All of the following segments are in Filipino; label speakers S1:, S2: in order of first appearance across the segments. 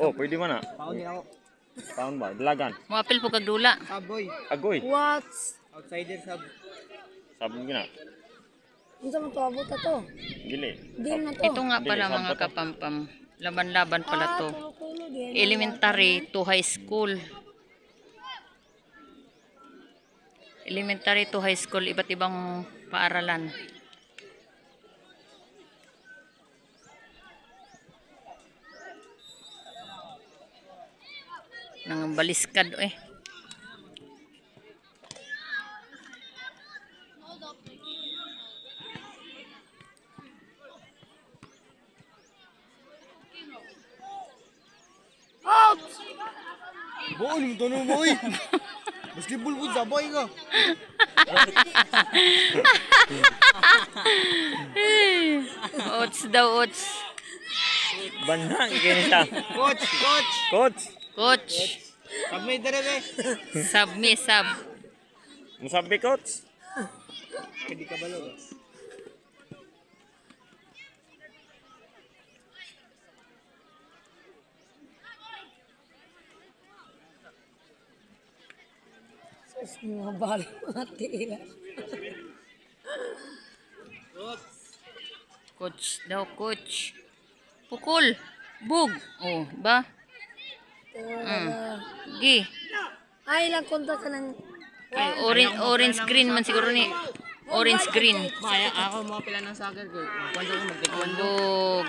S1: Oh, pwede man na.
S2: Paon din ako.
S1: Taon ba? Dalagan.
S3: Moapil po kag dula.
S2: Saboy.
S1: Agoy.
S4: What?
S2: Outsider sab.
S1: Sabi ko na.
S4: Unsa man to abot to?
S1: Gili.
S4: Game na to.
S3: Ito nga pala
S1: Dili,
S3: mga
S1: sampo to.
S3: kapampam. Laban-laban pala to.
S4: Kulo din.
S3: Elementary to high school. Elementary to high school, iba't ibang paaralan. Nang baliskad eh.
S2: Boon mo to no boy. Basketball po saboy ko.
S3: Oats daw, oats.
S1: Banang kini siya.
S2: Coach, coach.
S1: Coach.
S3: Coach.
S2: Sabay dere be.
S3: Sab me, sab.
S1: Musabi coach.
S2: Hindi ka balo.
S4: Sus, mga balo mga tira.
S3: Coach daw, coach. Pukul. Bug. Oh, ba? Gi.
S4: Ay, lang kontra ka ng...
S3: Orange green man siguro ni. Orange green.
S2: Maya ako mga pila ng soccer ko. Kwento ko magtaekwondo.
S3: Bug.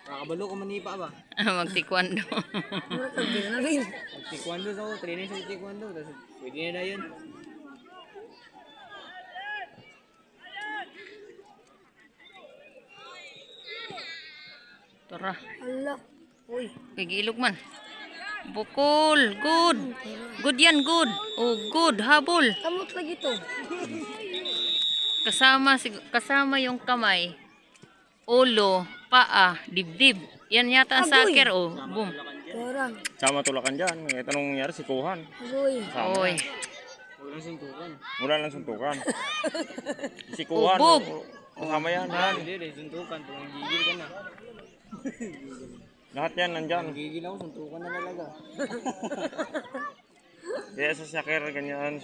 S2: Nakabalo ko manipa ba?
S3: Magtaekwondo.
S4: Mura ka din na rin.
S2: Taekwondo sa ako, training sa taekwondo. Tapos pwede na yun.
S3: Tara.
S4: Ala. Uy.
S3: Pigilog man. Bukol. Good. Good yan, good. Oh, good. Habol.
S4: Kamot lagi to.
S3: Kasama yung kamay. Ulo, paa, dibdib. Yan yata ang
S4: Agoy.
S3: soccer. Oh, boom.
S4: Torang.
S1: Sama tulakan dyan. Ito nung nangyari si Kuhan.
S4: Uy.
S1: Sama
S3: Oy.
S1: yan.
S2: Walang sintukan.
S1: Mula lang suntukan. Si Kuhan.
S3: Ubog.
S1: Kasama yan. Han.
S2: Hindi, hindi, suntukan. Pag gigil ka na.
S1: Lahat yan nandyan.
S2: Gigil ako, suntukan na talaga.
S1: Kaya sa soccer, ganyan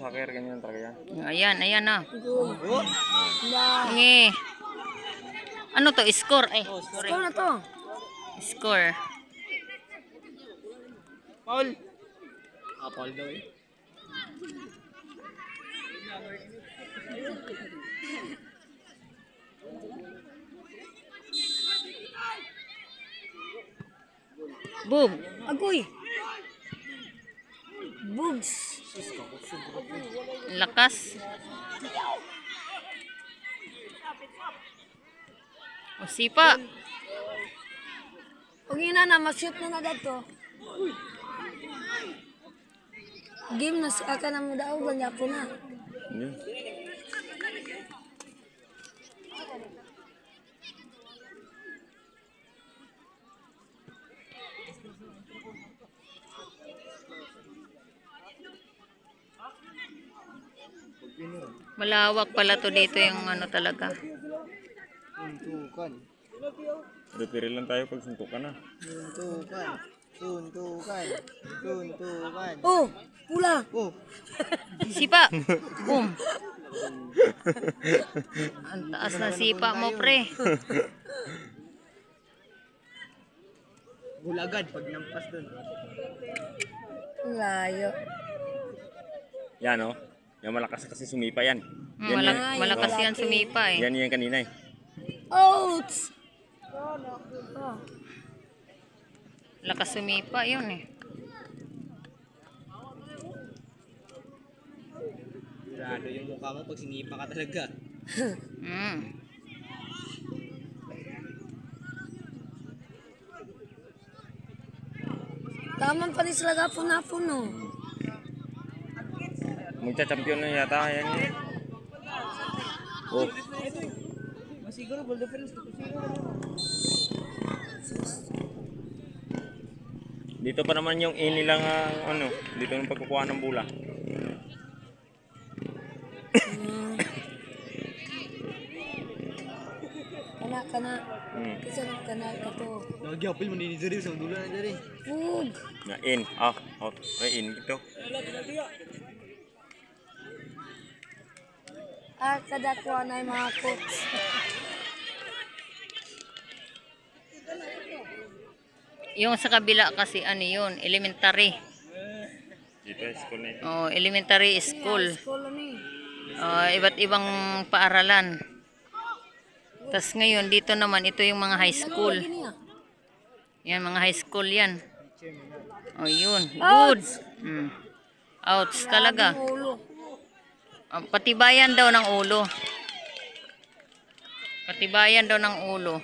S1: talaga yan.
S3: Ayan, ayan na.
S4: Uy. Na.
S3: Nge. Ano to? Score. Ay, sorry.
S4: Ikaw na to.
S3: Score.
S2: Paul! Paul daw eh.
S3: Boom.
S4: Agoy. Bugs.
S3: Lakas. O sipa.
S4: Huwag yun na, mashoot na na to. Game na sa ka na mo daw, ganyan po na.
S1: Yan.
S3: Malawak pala to dito yung ano talaga.
S2: Suntukan.
S1: Repere lang tayo pag suntukan na.
S2: Suntukan. Suntukan. Suntukan.
S4: Oh, pula.
S2: Oh!
S3: Sipa. Boom. Ang taas na sipa mo, pre.
S2: Bulagad pag nampas dun.
S4: Layo.
S1: Yan o. Yan malakas kasi sumipa yan.
S3: Malakas yan sumipa eh.
S1: Yan kanina eh.
S4: Outs!
S3: Lakas sumipa yun eh.
S2: Grado yung mukha mo pag sinipa ka talaga.
S4: Taman pa rin sila gapon-hapon, no?
S1: Magcha-champion na yata yan eh. Oh.
S2: Masiguro, ball difference.
S1: Dito pa naman yung inilang ano, dito yung pagkukuha ng bula.
S4: Kana.
S1: Hmm.
S4: Isa lang ka. ganay ka to.
S2: Nagyapil mo din diri sa dulo na diri.
S4: Pug.
S1: Na in. Ah, out. Ay, in ito.
S4: Kadakwa na yung mga coach.
S3: Yung sa kabila kasi ano yun, elementary.
S1: Dito yung school na ito.
S3: Oh, elementary school.
S4: School ni.
S3: Iba't ibang paaralan. Tapos ngayon, dito naman, ito yung mga high school. Yan, mga high school yan. Oh, yun. Good. Outs talaga.
S4: Ulo.
S3: Patibayan daw ng ulo. Patibayan daw ng ulo.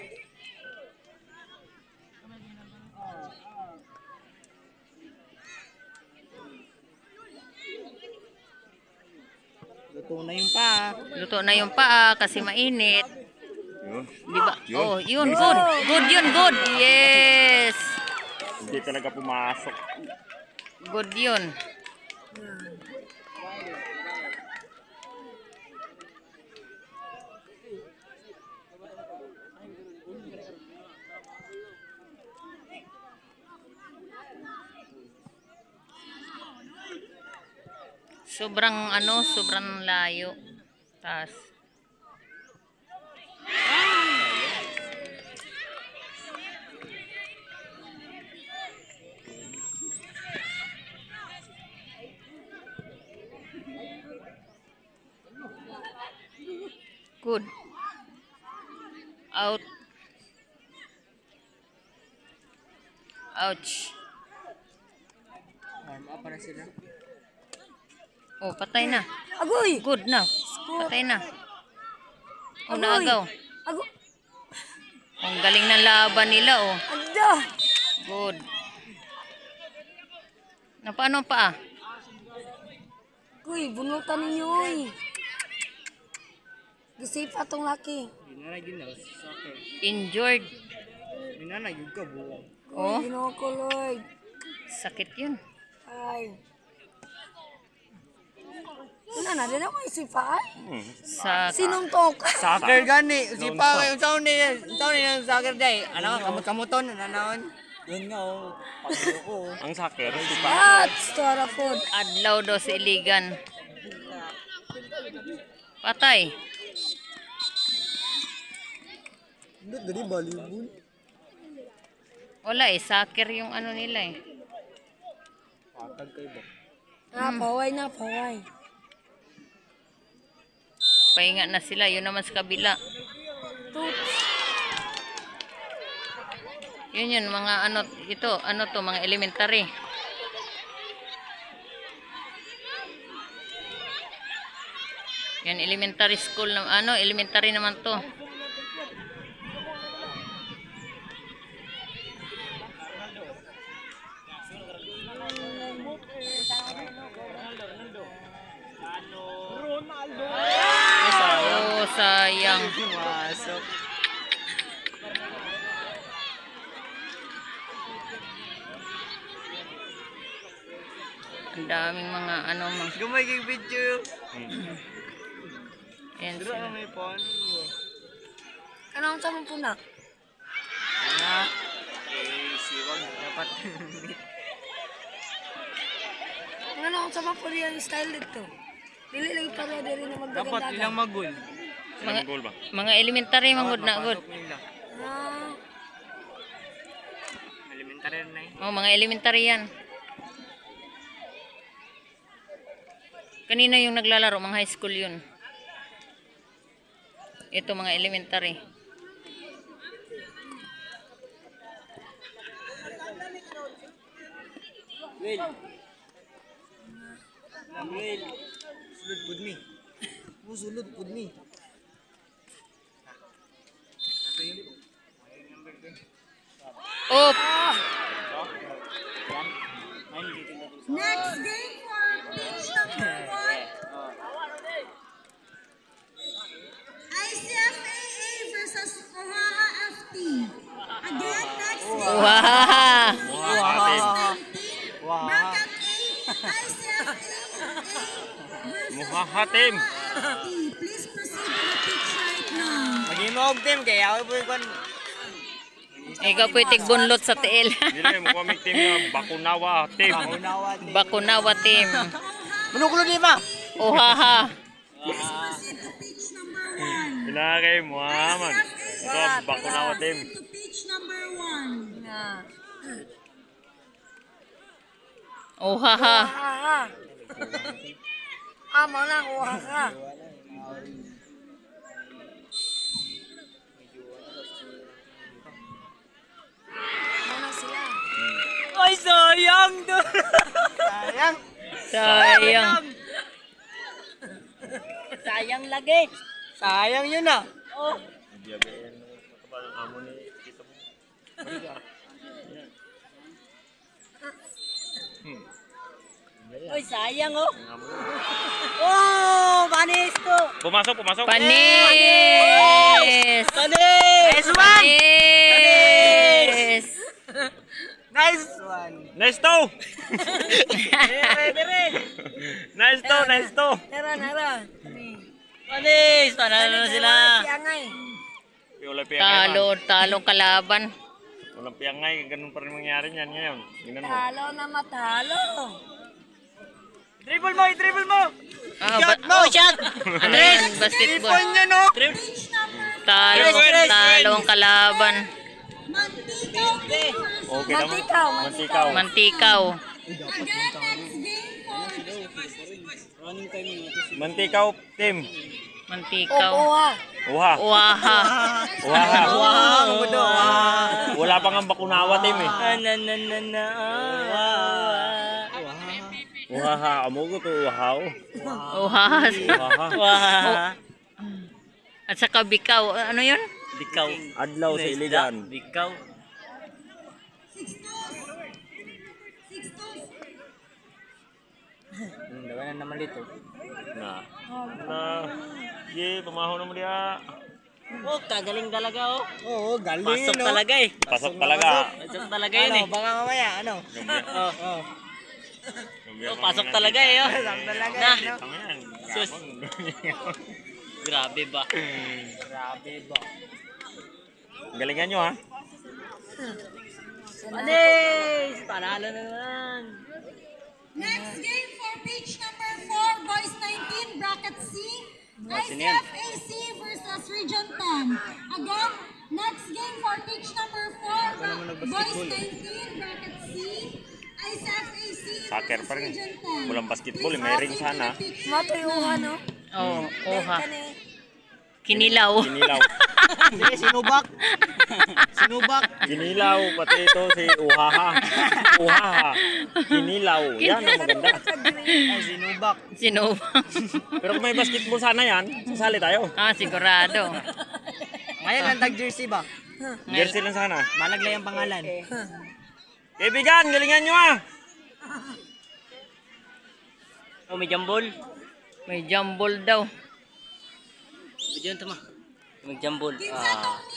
S2: Luto na yung pa.
S3: Luto na yung paa kasi mainit.
S1: Yun.
S3: Diba?
S1: Yun.
S3: Oh, yun. Good. Good yun. Good. Yes.
S1: Hindi talaga pumasok.
S3: Good yun. Sobrang layo. Tas. Good. Out. Ouch.
S2: Arm up para sila.
S3: Oh, patay na.
S4: Agoy!
S3: Good na. Patay na. Oh,
S4: Agoy!
S3: naagaw.
S4: Agoy!
S3: Ang galing ng laban nila, oh.
S4: Ada!
S3: Good. Na paano pa?
S4: Agoy, bunutan ninyo oy. Gisip atong laki.
S2: Ginanagin na soccer.
S3: Injured.
S2: Ginanagin ka buwang.
S3: Oh,
S4: Ginoo ko, Lord.
S3: sakit yun.
S4: Ay. Una na din ako isipa ay.
S3: Sa
S4: Sinong tok?
S2: Soccer gani. Si pa kayo taon ni ng soccer day. Ano ka kamot-kamuton nanaon. Yun nga oh. Pagyo ko.
S1: Ang soccer, di ba?
S4: At stora food.
S3: adlaw daw sa Iligan. Patay.
S2: Hindi dali volleyball.
S3: Wala eh, soccer yung ano nila eh.
S2: Patag kayo ba?
S4: Paway na, paway.
S3: Pahinga na sila, yun naman sa kabila. Yun, mga ano, ito, ano to, mga elementary. Yan, elementary school, ano, elementary naman to. Oh, sayang.
S2: Pumasok.
S3: Ang daming mga ano, mga,
S2: Gumay kay video.
S3: yan
S2: Dito
S3: sila.
S2: na may paano mo.
S4: Anong sa mo puna?
S2: Ano? Siwag dapat.
S4: Anong sa mo puna yung style dito? Dili lang para dili na
S2: Dapat
S4: magdagandagan.
S2: ilang magul.
S1: Ilang goal ba?
S3: Mga elementary, mga good na good.
S2: Mapasok nila.
S4: Ah,
S2: Elementary na eh.
S3: Oh, mga elementary yan. Kanina yung naglalaro, mga high school yun. Ito, mga elementary.
S2: Will. Will. Sulod pud mi. Sulod pud mi.
S3: Oh!
S5: Next game for pitch number 1. ICFAA versus Oaxaca FT. Again, next game.
S3: Wow!
S5: Bracket A, ICFAA versus
S1: Muhahatim.
S5: FT. Please proceed to the pitch right now.
S2: Maging mo og team kaya ako po kon.
S3: Ikaw pwede bunlot sa tiil.
S1: Dili mo kami team yung Bakunawa team.
S3: Bakunawa team.
S2: Manukulo di ba?
S3: Ohaha.
S5: Proceed to pitch number 1.
S1: Pinakay mo man. Ito Bakunawa team.
S5: To pitch number 1.
S3: Ohaha.
S4: Amo na, kuha ka. Ano sila?
S2: Ay, sayang doon. Sayang.
S3: Sayang.
S2: Sayang lagi. Sayang yun ah.
S1: Diyabean mo ng amo ni kita mo.
S2: Oy, sayang oh. Oh, manis to.
S1: Pumasok.
S3: Panis!
S2: Nice one.
S3: Panis!
S2: Nice one.
S1: Nice to!
S2: Dire.
S1: Nice to!
S4: Nara.
S2: Manis. Panalo na sila.
S4: Tiangay.
S1: Wala piyangay.
S3: Talong kalaban.
S1: Walang piyangay. Ganun pa rin mangyari niyan ngayon. Tingnan mo.
S4: Talo na matalo.
S2: Dribble mo.
S3: Shot
S2: mo. Shot.
S3: Ano yun? Basketball.
S2: Niya no.
S3: Talong kalaban.
S5: Mantikaw team versus
S1: Okay naman.
S4: Mantikaw.
S3: Mantikaw.
S5: again next game for
S1: Mantikaw team.
S3: Mantikaw.
S1: Uha.
S3: Ohaha.
S1: Uhaha.
S2: Wow.
S1: Wala pa nga Bakunawa team eh. Uhaha. Amo ko to uhaw.
S3: Ohaha.
S1: Uhaha.
S3: At saka bikaw. Ano yun?
S2: Bikaw.
S1: Adlaw sa iligan.
S2: Bikaw.
S5: 6
S2: Dawa na naman dito.
S1: Na. Pamahaw na mo diya.
S2: Oh, kagaling talaga oh.
S6: Oo, galing.
S2: Pasok
S6: no?
S2: talaga eh.
S1: Pasok talaga.
S2: Pasok talaga yun eh.
S6: Baka mamaya, ano?
S2: Oh. Oh, pasok talaga eh. Oh.
S6: Talaga,
S2: Na.
S6: no?
S2: Sus. Grabe ba?
S6: Grabe ba?
S1: Galingan nyo ha.
S2: Manis! Panalo na naman.
S5: Next game for pitch number 4, Boys 19, Bracket C.
S2: sino yan?
S5: ICFAC versus Region 10. Again, next game for pitch number 4, Boys 19, Bracket C. ICFAC
S1: Soccer pa
S5: versus
S1: rin.
S5: Region 10.
S1: Walang basketball eh. May ring sana.
S4: Matuyuhan, no?
S3: Oh, oha.
S4: Kani.
S3: Kinilaw.
S1: Ginilaw.
S6: Sige, sinubak. Sinubak.
S1: Ginilaw. Pati ito si Uhaha. Uhaha. Ginilaw. Yan ang maganda.
S6: Ay, sinubak.
S3: Sinubang.
S1: Pero kung may basketball sana yan, sasali tayo.
S3: Sigurado.
S6: Ngayon, ang tag-jersey ba?
S1: Jersey lang sana.
S6: Malaglay ang pangalan.
S1: Kaibigan, galingan nyo ah.
S2: Oh, may jambol.
S3: May jambol daw.
S2: Bidyon ito ma. May jambol.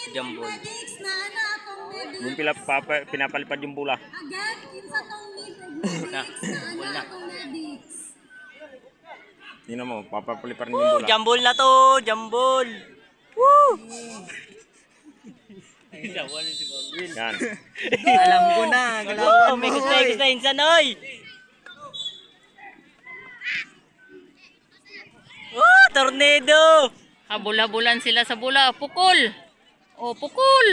S2: Jambol.
S5: Medics na ana atong medics.
S1: Yung pinapalipad yung bula.
S5: Again, kinsa tong medics na ana atong medics.
S1: Tingnan mo, papapalipad yung bula.
S2: Jambol na to. Jambol. Woo!
S1: Yan.
S6: Alam ko na. Galawan mo.
S2: May gusto insan oy. Oh, tornado!
S3: Habol-habulan sila sa bula. Pukul. Oh, pukul.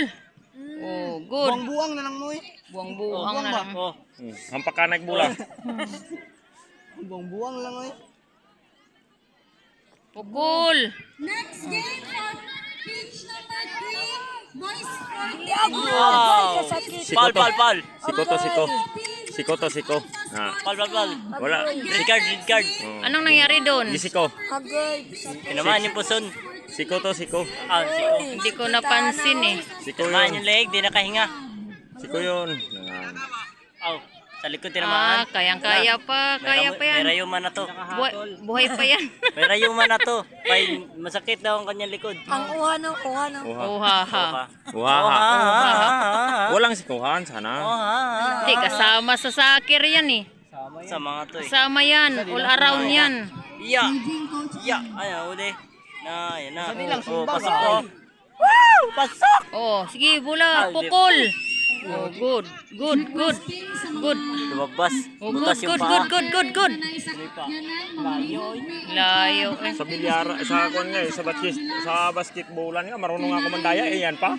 S3: Oh, good.
S6: Buwang-buwang na lang mo eh.
S3: Buwang-buwang na lang.
S2: Oh,
S1: Hampak ka nagbula.
S6: Buwang-buwang lang eh.
S3: Pukul.
S5: Next game for pitch number 3, Boys 40.
S2: wow! Pal, pal, pal.
S1: Siko to, siko. Siko to, siko. Ah,
S2: Pal, pal, pal.
S1: wala.
S2: Red card, red card.
S1: Oh.
S3: Anong nangyari doon?
S1: Di siko.
S4: Agay.
S2: Tinamaan yung puson.
S1: Siko to, siko.
S2: Siko.
S3: Hindi ko napansin eh.
S1: Siko
S2: Tinamaan
S1: yun.
S2: yung leg, di nakahinga.
S1: Siko yun.
S2: Sa likod tinamaan.
S3: Kayang-kaya pa. Kaya pa yan.
S2: May rayuman na to.
S3: Buhay pa yan.
S2: May rayuman na to. Masakit daw ang kanyang likod.
S4: Ang uha no.
S1: Uha.
S3: Uhaha.
S1: Uhaha. Walang sikuhan sana.
S3: Hindi, kasama sa soccer yan eh.
S2: Sa mga to eh.
S3: Kasama yan. All around yan.
S2: Iya. Iya. Ay, uli. Na, yan na.
S6: Sabi lang,
S2: Oh,
S6: sumbang
S2: pasok
S6: ba?
S2: ko.
S1: Pasok!
S3: Oh, sige, bola, pukol. Oh, good. Good, good. Good.
S1: Lumabas.
S3: Oh, good,
S1: Butas yung
S3: good,
S1: paa.
S3: good, good, good, good. Layo. Eh.
S1: Sa bilyar, sa kon nga, sa basketballan nga, marunong ako mandaya, eh yan pa.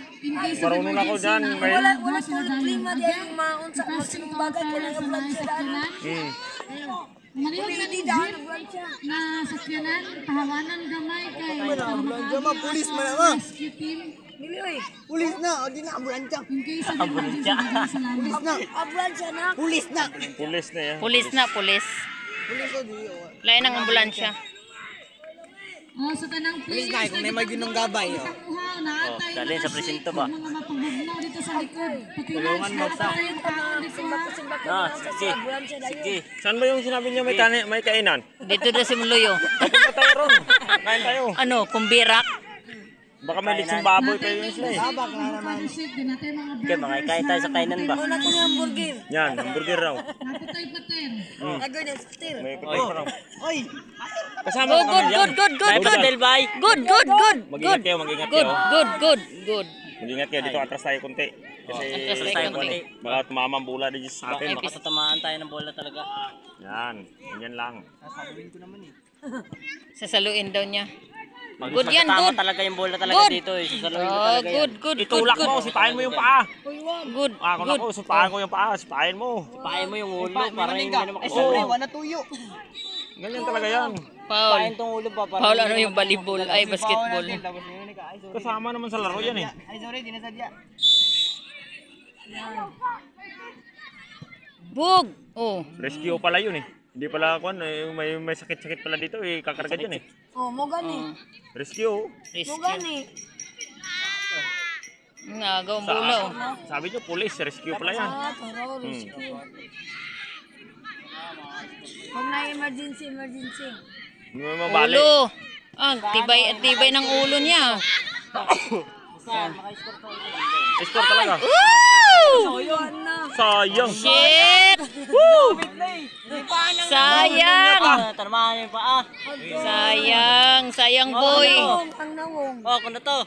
S1: Marunong ako dyan. May...
S4: Wala ko klima di ay maon sa masinong bagay kaya nga vlog siya daan.
S5: Manilog na sakyanan, tahawanan gamay kay
S6: Jama, pulis man naman.
S5: rescue team.
S4: Dili oy.
S6: Pulis na, o di na ambulansya.
S5: In case of emergency, salamat.
S6: Pulis na.
S4: Ablan siya na.
S6: Pulis na.
S1: Pulis na yan.
S3: Pulis na, pulis.
S6: Pulis o di.
S3: Lain ng ambulansya.
S5: Oh, sa tanang
S6: Pulis na, kung may maginong gabay.
S5: Uhaw, naatay
S1: dalhin sa presinto ba?
S5: mga mapagugnaw dito sa likod.
S1: Tulungan mo sa.
S5: Yung tao dito ha.
S1: Sige. Saan ba yung sinabi niyo may kainan?
S3: Dito na si Muluyo.
S1: Papunta tayo ron. Kain tayo.
S3: Ano, kumbirak?
S1: Baka may litsong baboy pa yun sila eh.
S6: Babak na naman.
S1: Okay, mga kain tayo sa kainan ba?
S4: Una ko yung hamburger.
S1: Yan, hamburger raw.
S5: Napatay pater.
S4: Agad yung stil.
S1: May puti pa raw.
S6: Oy,
S1: Kasama
S3: Oh,
S1: ko
S3: good,
S1: kami
S3: good,
S1: dyan.
S3: good, good, good.
S1: Bye.
S3: Good, good, good.
S1: Mag-ingat
S3: Good,
S1: kayo, mag-ingat
S3: good,
S1: kayo.
S3: good, good, good.
S1: Mag-ingat kayo dito, atras tayo kunti. Kasi
S3: Atras tayo kunti.
S1: baka tumama ang bola dito sa atin.
S3: Baka
S1: tatamaan tayo ng bola talaga. Yan, ganyan lang.
S3: Sasaluin daw niya. Good yan, good.
S1: talaga yung bola talaga
S3: Good.
S1: dito eh. Sasaluhin
S3: Oh, good, good, good,
S1: Itulak
S3: good.
S1: mo, sipain mo yung paa.
S3: Good,
S1: Ako
S3: good.
S1: na ko, sipain ko yung paa, sipain mo. Sipain mo yung ulo para hindi na
S6: ay sorry, wala tuyo.
S1: Ganyan talaga yan.
S3: Foul.
S6: Tong ulo pa.
S3: Foul, ano yung volleyball? Ay, basketball.
S6: Tapos yun, ay sorry.
S1: Kasama naman sa laro yan eh.
S6: Ay sorry, di nasadya.
S3: Bug! Oh,
S1: Rescue pala yun eh. Hindi pala ako, may sakit-sakit pala dito eh. Kakarga dyan eh.
S4: Oh, mo gani.
S1: Rescue.
S4: Mo
S3: rescue.
S4: gani.
S3: Nagaw ang bola. Oh.
S1: Sabi nyo, police, rescue pala yan.
S4: Ah, taro, rescue. Pag na emergency.
S1: May mabali.
S3: Ulo. Ah, tibay ng ulo niya.
S1: Score talaga.
S3: Woo!
S4: Ayun na.
S1: Sayang.
S3: Shit! Sayang! Sayang boy.
S4: Ang nawong.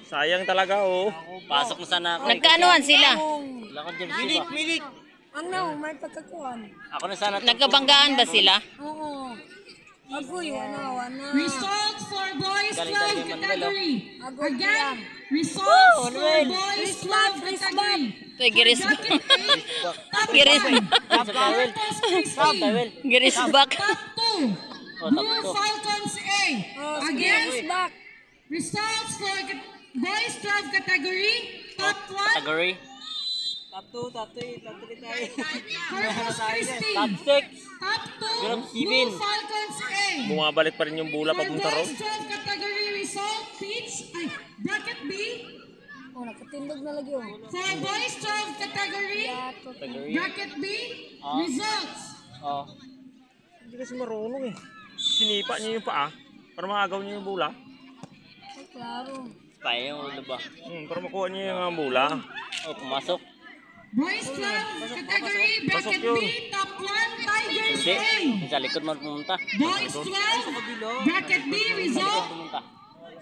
S1: Sayang talaga oh. Pasok mo sana ako.
S3: Nagkaanuhan sila?
S6: Milik.
S4: Ang nawong, may pagkakuhan.
S1: Ako na sana.
S3: Nagkabanggaan ba sila?
S4: Oo. Agoy, wana.
S5: Results for boys 12 category.
S4: Agoy
S5: Again,
S4: lang.
S5: results for boys 12 category.
S3: Ito, giris.
S5: Bracket A, top
S3: Giris.
S5: 1. Corpus Christi.
S3: Giris back.
S5: Top 2. Blue Falcons A. Again,
S4: Back.
S5: results for boys 12 category. Top 1.
S1: Category.
S5: Corpus Christi.
S1: Top 6.
S5: Top 2. Blue Falcons A.
S1: Bumabalik pa rin yung bola
S5: For
S1: papunta ron.
S5: boys 12 category result, bracket B.
S4: Oh, nakatindog na lagi oh.
S5: For boys 12 category, bracket B, results.
S1: Hindi kasi marunong eh. Sinipa niyo yung paa para maagaw niyo yung bola.
S4: Ay, klaro.
S1: Kaya yung ulo ba? Para makuha niyo yung bola. Pumasok.
S5: Boys 12 category, bracket B, top 1, Tigers A.
S1: Sa likod man pumunta.
S5: Boys 12, bracket B, result,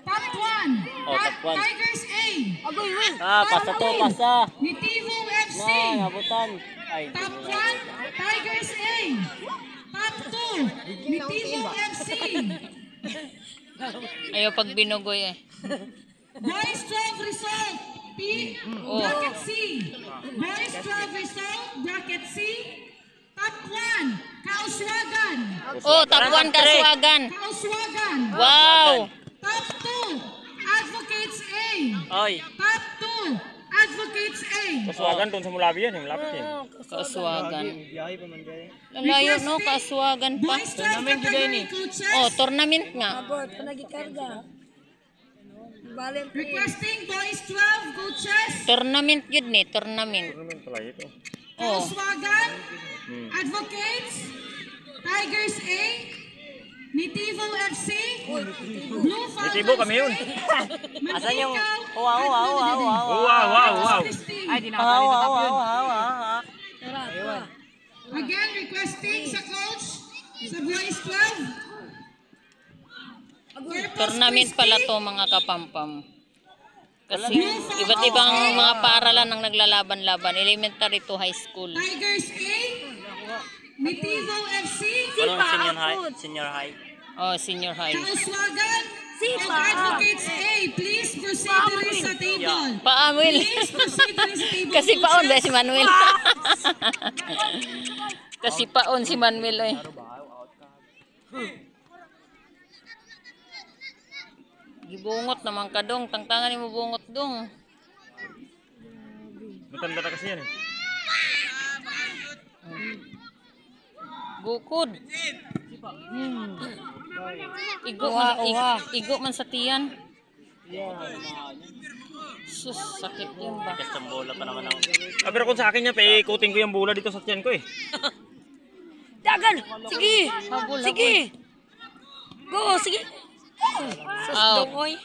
S5: top 1,
S1: top one.
S5: Tigers A.
S4: Agoy, win.
S1: Pasa to, pasa.
S5: Nitivo FC,
S1: Nabutan. Ay,
S5: top 1, Tigers A. Top 2, Nitivo FC.
S3: Ayaw pag binugoy eh.
S5: Boys 12 result, bracket C. Boys 12 result, bracket C. Top 1, Kauswagan.
S3: Oh, top 1 Kaswagan.
S5: Kauswagan.
S3: Wow!
S5: Top 2, Advocates A.
S1: Oy.
S5: Top 2, Advocates A.
S1: Kaswagan doon sa Mulabi yan. Yung malapit yan.
S3: Kaswagan.
S6: Biyahe pa man kayo.
S3: Lalayo no, Kaswagan pa.
S5: Boys 12 category coaches.
S3: Oh, tournament nga.
S4: Agoy, panagikarga. Balen.
S5: Requesting boys 12 coaches.
S3: Tournament yun eh, tournament.
S1: Ano naman pala ito?
S3: Oh.
S5: Kauswagan. Advocates. Tigers A. Nitivo FC. Blue Falcons.
S1: Nitivo kami yun.
S5: Asan yung...
S1: Wow.
S6: Ay, di nakasali sa top yun.
S5: Again, requesting sa coach sa boys 12.
S3: Tournament pala to mga kapampam. Kasi iba't ibang mga paaralan ang naglalaban-laban. Elementary to high school.
S5: Tigers A, Mitivo FC,
S6: Senior high. Senior high.
S3: Oh, senior high.
S5: Kauswagan, and Advocates A. Please proceed to the sa table.
S3: Paamil.
S5: Please proceed to the table.
S3: Kasi paon ba si Manuel? Kasi paon si Manuel eh. Gibungot naman ka dong. Tangtangan mo bungot dong.
S1: Matanda na kasi yan eh.
S3: Bukod. Igo man sa tiyan. Sus, sakit yun ba?
S6: Custom bola pa naman ako.
S1: Pero kung sa akin niya, paikutin ko yung bola dito sa tiyan ko eh.
S4: Dagan! Sige!
S3: Habol,
S4: Sige! Go! Sige! Sus,
S3: Out.
S4: dongoy.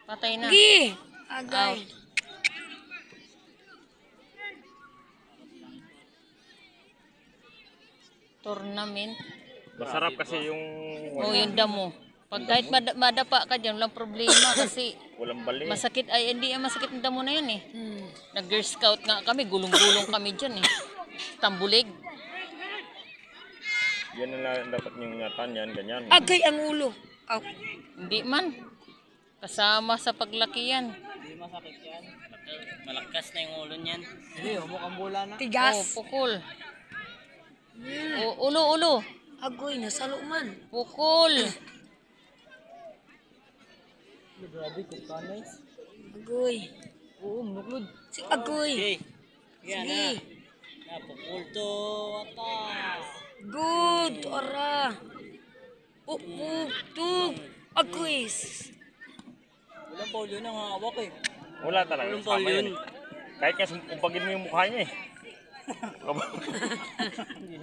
S3: Patay na.
S4: Sige! Agay.
S3: Out. Tournament.
S1: Masarap kasi yung
S3: Oh, yung damo. Pag kahit madapa ka dyan, walang problema kasi
S1: walang bali.
S3: masakit ay hindi masakit ang damo na yun eh. Nag-Girl Scout nga kami, gulong-gulong kami dyan eh. Tambulig.
S1: Yan na dapat yung ingatan yan, ganyan.
S4: Agay ang ulo. Aw.
S3: Hindi man. Kasama sa paglaki yan.
S6: Malakas na yung ulo niyan. Hindi, mukhang bola na.
S3: Oh,
S4: Tigas.
S3: pukul. Ulo.
S4: Agoy, nasalo man.
S3: Pukul.
S6: Grabe, kukanay.
S4: Agoy.
S6: Oo, muklod.
S4: Si Agoy.
S6: Okay. Yan na.
S4: Sige.
S6: Napukul to. Atas.
S4: Good. Ora. Tug. Agoy.
S6: Walang foul yun ang hawak eh.
S1: Wala talaga.
S6: Walang foul
S1: Tama
S6: yun.
S1: eh. Kahit nga umpagin mo yung mukha niya eh.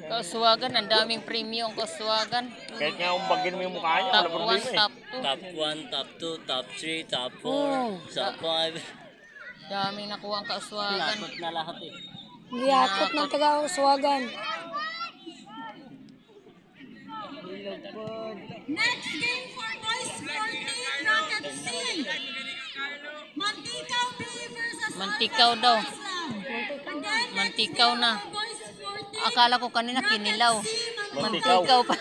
S3: Kauswagan, ang daming premium kauswagan.
S1: Kahit nga umpagin mo yung mukha niya, wala
S3: Top 1,
S1: problema eh.
S3: top
S6: Top 1, top 2, top 3, top 4,
S4: Oh.
S6: top 5.
S3: 2. Daming nakuha ang kauswagan.
S6: Lakot na lahat eh.
S4: Giyakot ng taga-uswagan.
S5: Next game for boys 14, Rocket C. Mantikaw B versus
S3: Mantikaw daw.
S5: Again,
S3: Mantikaw na.
S5: boys 14.
S3: Akala ko kanina kinilaw.
S1: Mantikaw.
S3: Mantikaw pa.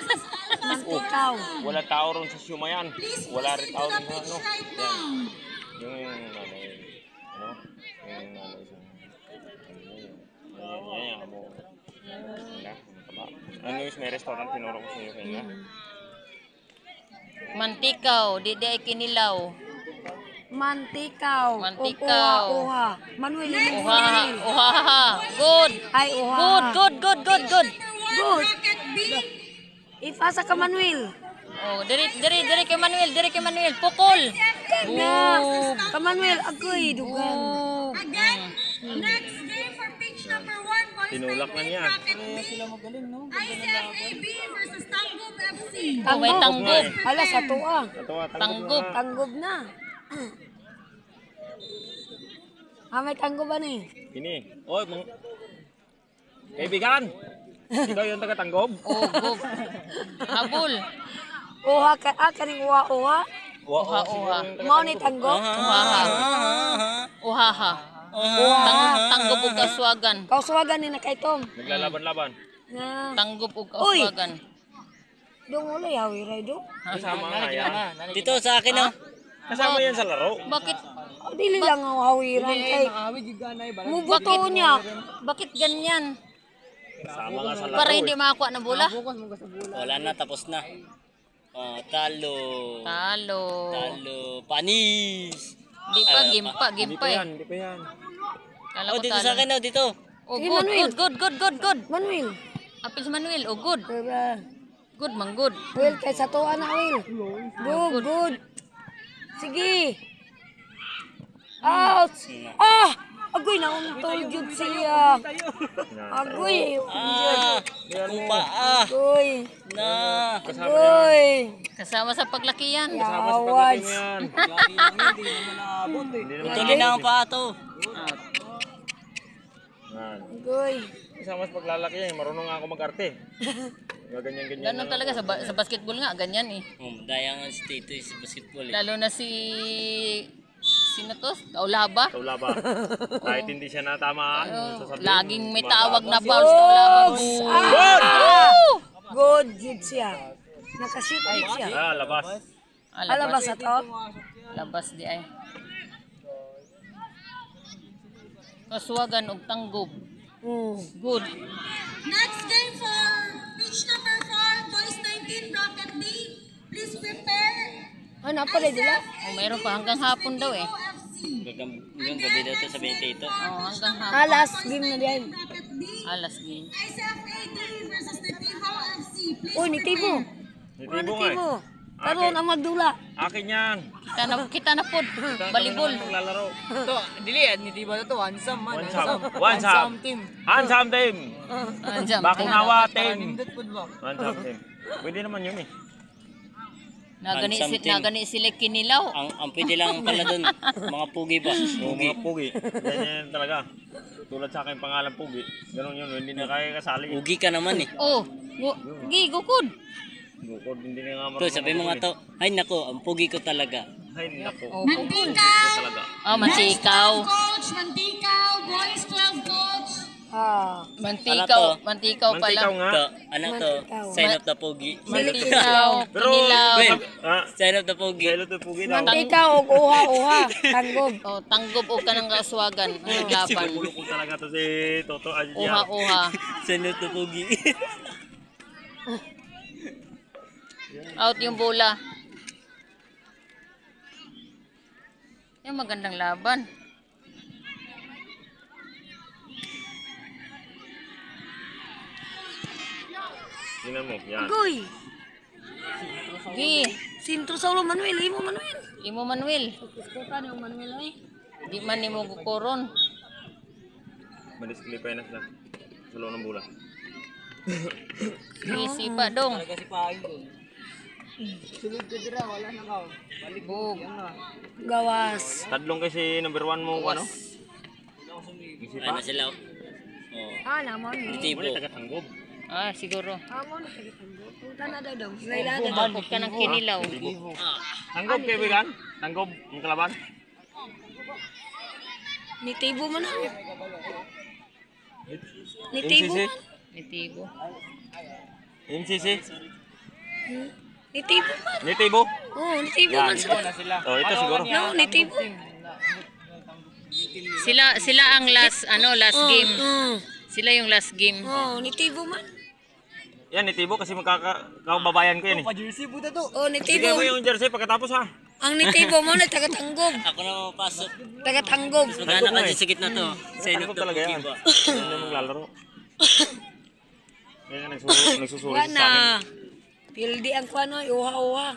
S4: Mantikaw.
S1: Wala tao ron sa Siumayan.
S5: Please
S1: Wala rin
S5: proceed
S1: tao
S5: to the
S1: ron sa
S5: pitch
S1: ano.
S5: right
S1: Yan.
S5: now.
S1: Yung nanay. Ano? Yung nanay sa... Yan. Ano yung may restaurant tinuro ko sa iyo kanina?
S3: Mantikaw, di ay kinilaw.
S4: Mantikaw.
S3: Mantikaw.
S4: Uha. Manuel, ini
S3: Uhaha, uhaha. Good.
S4: Ay, uha.
S3: Good.
S5: Good. Rocket B.
S4: Ipasa ka, Manuel.
S3: Oh, diri kay Manuel, Pukul.
S4: Na. Ka, Manuel. Agoy, dugan.
S5: Again, next game for pitch number 1, boys
S1: Tinulak na
S5: 19,
S1: niya.
S5: Rocket B. ICFAB versus Tanggub FC.
S3: Oh, may tanggop.
S4: Hala, sa tuwa.
S3: Tanggop.
S4: Tanggob na. May tanggob ba ni?
S1: Ini. Oy, kaibigan. Ikaw yung taga-tanggob?
S3: Oh, go. Habol.
S4: Uha ka, kaning uha.
S3: Uha.
S4: Mao ni tanggob.
S3: Uhaha. Uhaha. Tanggop ug kaswagan.
S4: Kauswagan ni na kay Tom.
S1: Naglalaban-laban.
S4: Na.
S3: Tanggop ug
S4: Uy!
S3: kaswagan.
S4: Dong ulo yawi ray do.
S1: Kasama nga yan.
S6: Dito sa akin oh.
S1: Kasama yan sa laro.
S3: Bakit
S4: Dili lang ang hawiran kay. Mubuto niya.
S3: bakit ganyan?
S1: Kasama nga sa laro.
S3: Para hindi makakuha ng bola?
S6: Wala na, tapos na. Oh, talo.
S3: Talo.
S6: Panis.
S3: Di pa, game pa
S1: Hindi pa
S3: eh.
S1: yan, hindi pa yan.
S3: Kala
S6: Oh,
S3: ko
S6: dito
S3: talo.
S6: sa akin oh, dito.
S3: Oh,
S4: Sige, Manuel.
S3: good.
S4: Manuel.
S3: Apil si Manuel, oh good.
S4: Diba?
S3: Good, man good.
S4: Will kay sa tuwa na Will. Good. Sige. Out. Agoy na untol jud siya. Agoy.
S6: Kumpa ah.
S4: Agoy.
S6: Na.
S4: Agoy.
S3: Kasama sa paglaki yan.
S1: Kasama sa
S4: Yawad.
S1: pagdating yan. Hindi naman
S6: Tuloy na ang pato.
S1: yan.
S4: Agoy.
S1: Kasama sa paglalaki yan. Marunong nga ako mag-arte. Gaganyan-ganyan
S3: Ganun talaga sa basketball nga, ganyan eh.
S6: Daya nga si Tito sa basketball eh.
S3: Lalo na sino to? Kaulaba.
S1: Taulaba. Kahit hindi siya natamaan, sasabihin,
S3: Laging may
S1: tumatawa.
S3: tawag na fouls. Kaulaba.
S1: Good!
S4: Good, good siya. Nakashoot good siya.
S1: Labas.
S4: Alabas ato.
S3: Labas di ay. Kaswagan og tanggob. Good.
S5: Next game for pitch number 4, boys 19, bracket D. Please prepare.
S4: Ano pala nila?
S3: Meron pa hanggang hapon daw eh.
S6: Hanggang gabi daw to sabi ni Tito.
S3: Hanggang hapon.
S4: Last game na diyan.
S5: Bracket D.
S3: Alas game.
S5: ISFAD versus Nativo FC. Please
S4: Uy, Nitibo.
S1: Nitibo nga eh.
S4: Nitibo. Karoon ang magdula.
S1: Akin yan.
S3: Kita na pod. Balibol.
S1: Maglalaro.
S2: Ito, dili at hindi ba ito? One-sam man.
S1: One-sam team. Handsome team.
S3: Andiyan.
S1: Bakunawa team.
S2: Nindot po ba?
S1: Handsome team. Pwede naman yun eh.
S3: Nagani sila kinilaw.
S6: Ang pwede lang pala doon, mga pugi ba? Pugi.
S1: Mga pugi. Yan talaga. Tulad sa akin pangalan pugi. Ganun yun. Hindi na kaya kasali.
S6: Pugi ka naman eh.
S3: Oh, gugod.
S1: Bukod hindi na nga
S6: To, sabi mo nga to, ay nako, ang pugi ko talaga.
S1: Ay nako.
S3: Oh,
S5: Mantikaw.
S1: Talaga.
S3: oh mantikaw.
S5: Coach, Mantikaw, boys 12 coach.
S3: Mantikaw pala.
S1: Mantikaw nga.
S6: To, ano to, sign of the pugi.
S3: Mantikaw,
S1: Pero,
S3: kinilaw.
S6: Sign of the pugi.
S1: Gelo to pugi daw.
S4: Mantika o uha-uha. Tanggog.
S3: Oh, tanggob og kanang kaswagan. Ang laban.
S1: Bulok ko talaga to si Toto Adjia.
S3: Uha.
S6: Sign of the pugi.
S3: Out yung bola. Yung magandang laban.
S1: Tingnan mo, yan.
S4: Goy.
S3: Gi,
S4: Sintro sa ulo Manuel. Imo Manuel.
S3: imo Manuel.
S4: Kuskutan yung Manuel ay.
S3: Di man nimo gukoron.
S1: Madisklipay na sila. Sa loob ng bola.
S3: Easy pa dong.
S2: Kasi pahain ko. Sunod ka dira, wala na ka. Balik
S3: Bug.
S4: Gawas.
S1: Tadlong kasi number 1 mo, ano?
S6: Ano sila? Oh.
S4: Naman.
S6: Tibo.
S1: Muli, taga-tanggob.
S3: Siguro.
S4: Amon tagitanggog. Punta na daw daw. Kailan na daw.
S3: Takot ka ng kinilaw.
S1: Tanggob, kaibigan? Tanggob, ang kalaban?
S4: Nitibo man ako. Nitibo.
S1: MCC?
S3: Nitibo.
S1: MCC?
S4: Nitibo man.
S1: Nitibo?
S4: Oo, nitibo
S1: Yan.
S4: man sila.
S1: Oh, ito siguro.
S4: No, nitibo.
S3: Sila ang last game. Sila yung last game.
S4: Oo, nitibo man.
S1: Yan, Nitibo kasi magkakababayan ko yan eh.
S2: Pa-jersey po to.
S4: Oo,
S1: Sige
S4: nitibo.
S1: mo yung jersey pagkatapos ha.
S4: Ang nitibo mo na taga-tanggog.
S6: Ako na mapasok.
S4: Taga-tanggog.
S6: Magana
S1: mo
S6: ka
S1: eh.
S6: dyan sa gitna to. Sign of
S1: Tanggob
S6: the
S1: talaga
S6: pugi
S1: yan.
S6: ba?
S1: Hindi na maglalaro. Kaya nga nagsusuri
S4: Wala
S1: sa akin.
S4: na. Pildi ang kwano, uha-uha.